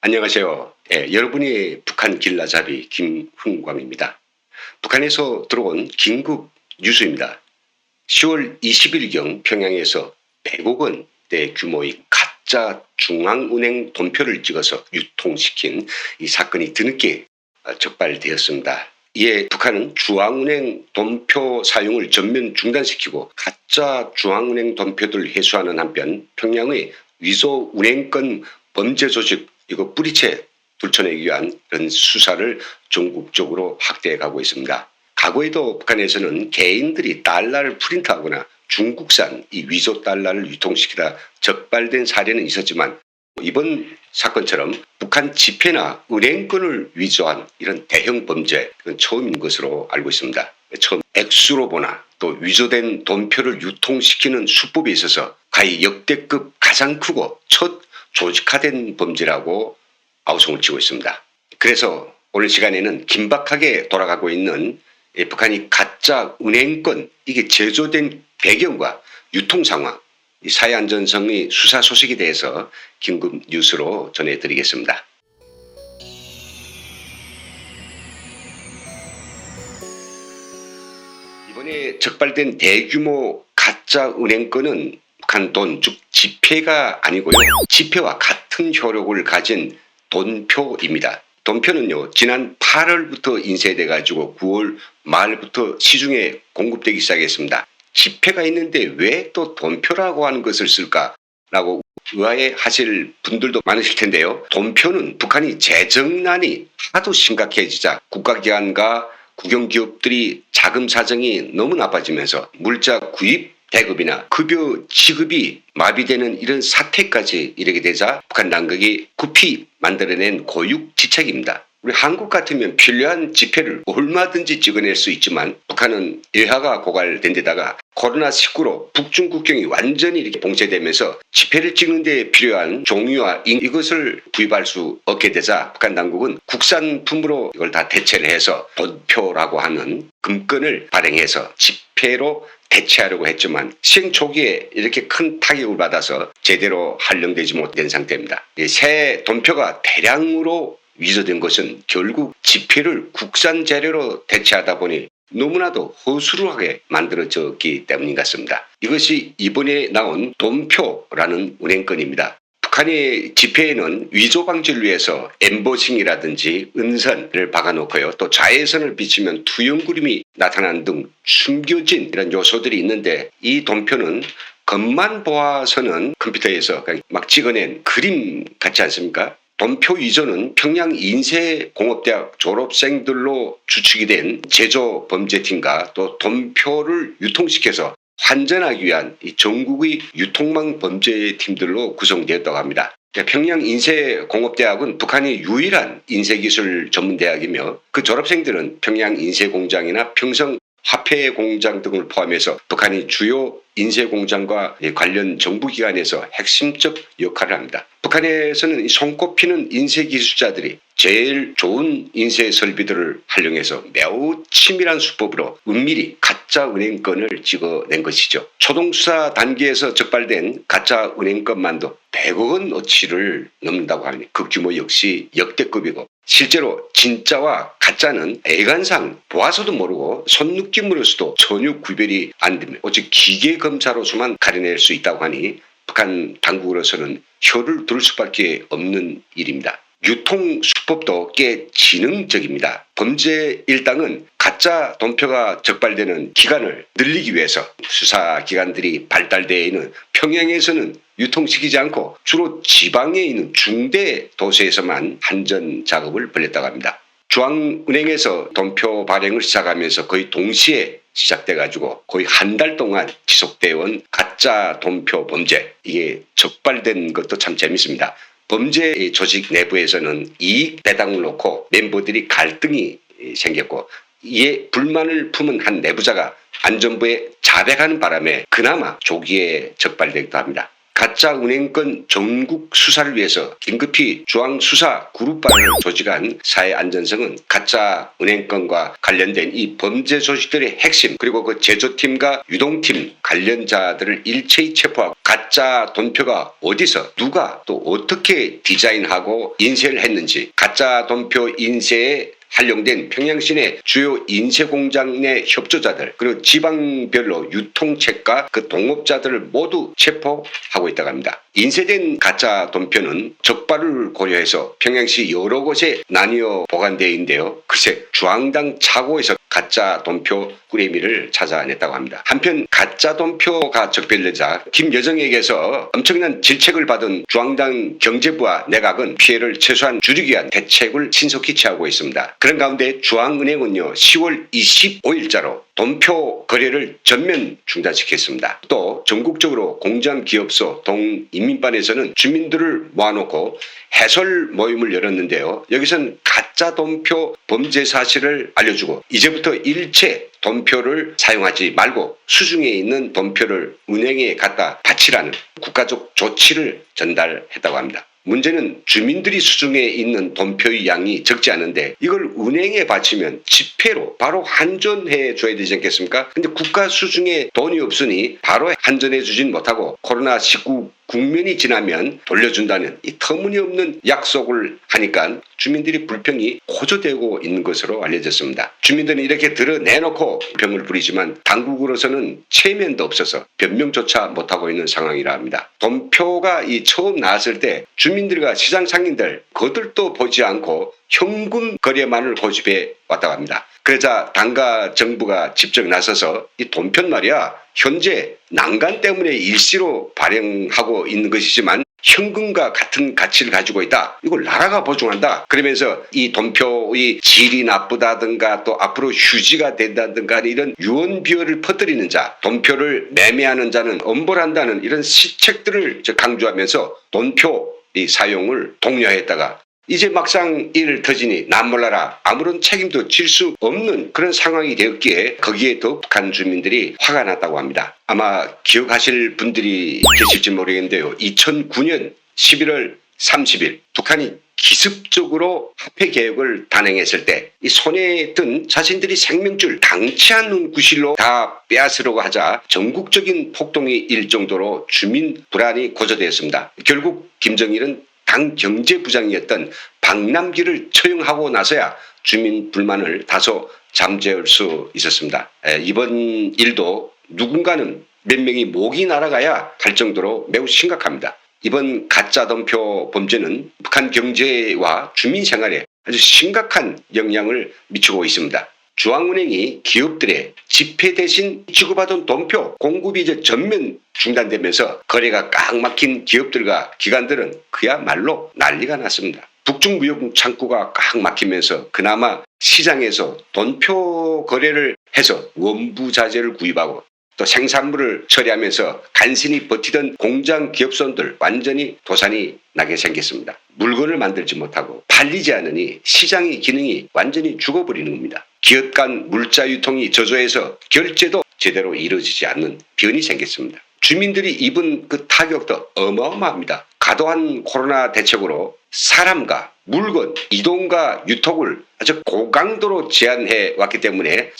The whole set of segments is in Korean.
안녕하세요. 여러분의 북한 길라잡이 김흥광입니다. 북한에서 들어온 긴급 뉴스입니다. 10월 20일경 평양에서 100억 원대 규모의 가짜 중앙은행 돈표를 찍어서 유통시킨 이 사건이 뒤늦게 적발되었습니다. 이에 북한은 중앙은행 돈표 사용을 전면 중단시키고 가짜 중앙은행 돈표들을 해소하는 한편 평양의 위조 은행권 범죄 조직 이거 뿌리채 들춰내기 위한 그런 수사를 전국적으로 확대해 가고 있습니다. 과거에도 북한에서는 개인들이 달러를 프린트하거나 중국산 이 위조 달러를 유통시키다 적발된 사례는 있었지만 이번 사건처럼 북한 지폐나 은행권을 위조한 이런 대형 범죄는 처음인 것으로 알고 있습니다. 처음 액수로 보나 또 위조된 돈표를 유통시키는 수법에 있어서 가히 역대급 가장 크고 첫 조직화된 범죄라고 아우성을 치고 있습니다. 그래서 오늘 시간에는 긴박하게 돌아가고 있는 북한이 가짜 은행권 이게 제조된 배경과 유통 상황, 사회안전성의 수사 소식에 대해서 긴급 뉴스로 전해드리겠습니다. 이번에 적발된 대규모 가짜 은행권은 북한 돈, 즉 지폐가 아니고요. 지폐와 같은 효력을 가진 돈표입니다. 돈표는요, 지난 8월부터 인쇄돼 가지고 9월 말부터 시중에 공급되기 시작했습니다. 지폐가 있는데 왜 또 돈표라고 하는 것을 쓸까라고 의아해하실 분들도 많으실 텐데요. 돈표는 북한이 재정난이 하도 심각해지자 국가기관과 국영기업들이 자금 사정이 너무 나빠지면서 물자 구입 대급이나 급여 지급이 마비되는 이런 사태까지 이르게 되자 북한 당국이 급히 만들어낸 고육지책입니다. 우리 한국 같으면 필요한 지폐를 얼마든지 찍어낼 수 있지만 북한은 여하가 고갈된 데다가 코로나19로 북중 국경이 완전히 이렇게 봉쇄되면서 지폐를 찍는 데 필요한 종이와 이것을 구입할 수 없게 되자 북한 당국은 국산품으로 이걸 다 대체를 해서 돈표라고 하는 금권을 발행해서 지폐로 대체하려고 했지만 시행 초기에 이렇게 큰 타격을 받아서 제대로 활용되지 못된 상태입니다. 새 돈표가 대량으로 위조된 것은 결국 지폐를 국산 재료로 대체하다 보니 너무나도 허술하게 만들어졌기 때문인 것 같습니다. 이것이 이번에 나온 돈표라는 은행권입니다. 북한의 지폐에는 위조 방지를 위해서 엠보싱이라든지 은선을 박아놓고요. 또 자외선을 비치면 투영 그림이 나타나는 등 숨겨진 이런 요소들이 있는데 이 돈표는 겉만 보아서는 컴퓨터에서 그냥 막 찍어낸 그림 같지 않습니까? 돈표 위조는 평양 인쇄공업대학 졸업생들로 주축이 된 제조범죄팀과 또 돈표를 유통시켜서 환전하기 위한 전국의 유통망 범죄팀들로 구성되었다고 합니다. 평양 인쇄공업대학은 북한의 유일한 인쇄기술 전문대학이며 그 졸업생들은 평양 인쇄공장이나 평성 화폐공장 등을 포함해서 북한의 주요 인쇄공장과 관련 정부기관에서 핵심적 역할을 합니다. 북한에서는 손꼽히는 인쇄기술자들이 제일 좋은 인쇄 설비들을 활용해서 매우 치밀한 수법으로 은밀히 가짜 은행권을 찍어낸 것이죠. 초동수사 단계에서 적발된 가짜 은행권만도 100억 원어치를 넘는다고 하니 그 규모 역시 역대급이고 실제로 진짜와 가짜는 애관상 보아서도 모르고 손느낌으로서도 전혀 구별이 안 됩니다. 오직 기계 검사로서만 가려낼 수 있다고 하니 북한 당국으로서는 혀를 들 수밖에 없는 일입니다. 유통 수법도 꽤 지능적입니다. 범죄 일당은 가짜 돈표가 적발되는 기간을 늘리기 위해서 수사기관들이 발달되어 있는 평양에서는 유통시키지 않고 주로 지방에 있는 중대 도시에서만 한전 작업을 벌였다고 합니다. 중앙은행에서 돈표 발행을 시작하면서 거의 동시에 시작돼가지고 거의 한 달 동안 지속되어 온 가짜 돈표 범죄 이게 적발된 것도 참 재밌습니다. 범죄 조직 내부에서는 이익 배당을 놓고 멤버들이 갈등이 생겼고 이에 불만을 품은 한 내부자가 안전부에 자백하는 바람에 그나마 조기에 적발되기도 합니다. 가짜 은행권 전국 수사를 위해서 긴급히 중앙수사 그룹반을 조직한 사회안전성은 가짜 은행권과 관련된 이 범죄 조직들의 핵심 그리고 그 제조팀과 유동팀 관련자들을 일체히 체포하고 가짜 돈표가 어디서 누가 또 어떻게 디자인하고 인쇄를 했는지 가짜 돈표 인쇄에 활용된 평양시내 주요 인쇄공장 내 협조자들 그리고 지방별로 유통책과 그 동업자들을 모두 체포하고 있다고 합니다. 인쇄된 가짜 돈표는 적발을 고려해서 평양시 여러 곳에 나뉘어 보관되어 있는데요. 글쎄 중앙당 차고에서 가짜 돈표 꾸레미를 찾아냈다고 합니다. 한편 가짜 돈표가 적발되자 김여정에게서 엄청난 질책을 받은 중앙당 경제부와 내각은 피해를 최소한 줄이기 위한 대책을 신속히 취하고 있습니다. 그런 가운데 중앙은행은요 10월 25일자로 돈표 거래를 전면 중단시켰습니다. 또 전국적으로 공장기업소 동인민반에서는 주민들을 모아놓고 해설 모임을 열었는데요. 여기서는 가짜 돈표 범죄 사실을 알려주고 이제부터 일체 돈표를 사용하지 말고 수중에 있는 돈표를 은행에 갖다 바치라는 국가적 조치를 전달했다고 합니다. 문제는 주민들이 수중에 있는 돈표의 양이 적지 않은데 이걸 은행에 바치면 지폐로 바로 환전해 줘야 되지 않겠습니까? 근데 국가 수중에 돈이 없으니 바로 환전해 주진 못하고 코로나19 국면이 지나면 돌려준다는 이 터무니없는 약속을 하니까 주민들이 불평이 고조되고 있는 것으로 알려졌습니다. 주민들은 이렇게 드러내놓고 불평을 부리지만 당국으로서는 체면도 없어서 변명조차 못하고 있는 상황이라 합니다. 돈표가 처음 나왔을 때 주민들과 시장 상인들 그들도 보지 않고 현금 거래만을 고집해 왔다고 합니다. 그러자 당과 정부가 직접 나서서 이 돈편 말이야 현재 난간 때문에 일시로 발행하고 있는 것이지만 현금과 같은 가치를 가지고 있다. 이걸 나라가 보증한다. 그러면서 이 돈표의 질이 나쁘다든가 또 앞으로 휴지가 된다든가 이런 유언비어를 퍼뜨리는 자, 돈표를 매매하는 자는 엄벌한다는 이런 시책들을 강조하면서 돈표 이 사용을 독려했다가 이제 막상 일을 터지니 남몰라라 아무런 책임도 질 수 없는 그런 상황이 되었기에 거기에 더 북한 주민들이 화가 났다고 합니다. 아마 기억하실 분들이 계실지 모르겠는데요. 2009년 11월 30일 북한이 기습적으로 화폐 개혁을 단행했을 때 이 손에 든 자신들이 생명줄 당치 않는 구실로 다 빼앗으려고 하자 전국적인 폭동이 일 정도로 주민 불안이 고조되었습니다. 결국 김정일은 당 경제부장이었던 박남기를 처형하고 나서야 주민 불만을 다소 잠재울 수 있었습니다. 이번 일도 누군가는 몇 명이 목이 날아가야 할 정도로 매우 심각합니다. 이번 가짜 돈표 범죄는 북한 경제와 주민 생활에 아주 심각한 영향을 미치고 있습니다. 중앙은행이 기업들의 지폐 대신 지급하던 돈표 공급이 이제 전면 중단되면서 거래가 꽉 막힌 기업들과 기관들은 그야말로 난리가 났습니다. 북중 무역 창구가 꽉 막히면서 그나마 시장에서 돈표 거래를 해서 원부자재를 구입하고 또 생산물을 처리하면서 간신히 버티던 공장 기업손들 완전히 도산이 나게 생겼습니다. 물건을 만들지 못하고 팔리지 않으니 시장의 기능이 완전히 죽어버리는 겁니다. 기업 간 물자 유통이 저조해서 결제도 제대로 이루어지지 않는 변이 생겼습니다. 주민들이 입은 그 타격도 어마어마합니다. 과도한 코로나 대책으로 사람과 물건, 이동과 유통을 아주 고강도로 제한해 왔기 때문에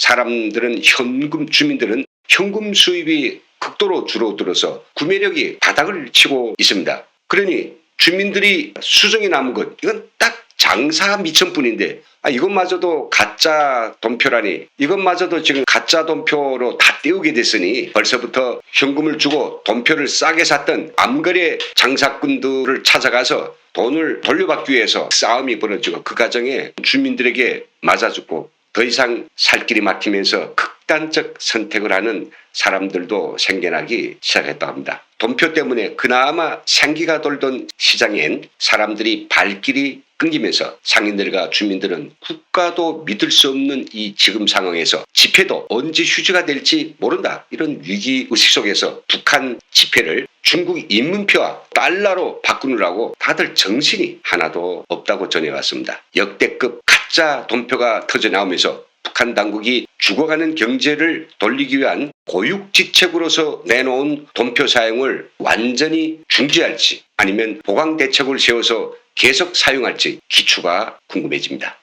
주민들은 현금 수입이 극도로 줄어들어서 구매력이 바닥을 치고 있습니다. 그러니 주민들이 수중에 남은 것 이건 딱 장사 미천뿐인데 이것마저도 가짜 돈표라니 이것마저도 지금 가짜 돈표로 다 떼우게 됐으니 벌써부터 현금을 주고 돈표를 싸게 샀던 암거래 장사꾼들을 찾아가서 돈을 돌려받기 위해서 싸움이 벌어지고 그 과정에 주민들에게 맞아 죽고 더 이상 살 길이 막히면서 극단적 선택을 하는 사람들도 생겨나기 시작했다고 합니다. 돈표 때문에 그나마 생기가 돌던 시장엔 사람들이 발길이 끊기면서 상인들과 주민들은 국가도 믿을 수 없는 이 지금 상황에서 지폐도 언제 휴지가 될지 모른다. 이런 위기의식 속에서 북한 지폐를 중국 인민표와 달러로 바꾸느라고 다들 정신이 하나도 없다고 전해왔습니다. 역대급 가짜 돈표가 터져 나오면서 북한 당국이 죽어가는 경제를 돌리기 위한 고육지책으로서 내놓은 돈표 사용을 완전히 중지할지 아니면 보강 대책을 세워서 계속 사용할지 기추가 궁금해집니다.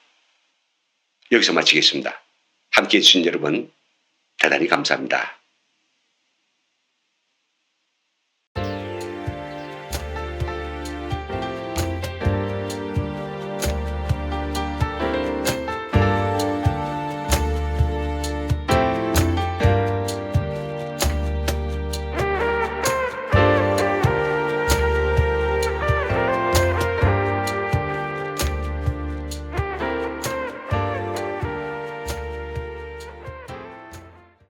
여기서 마치겠습니다. 함께해 주신 여러분 대단히 감사합니다.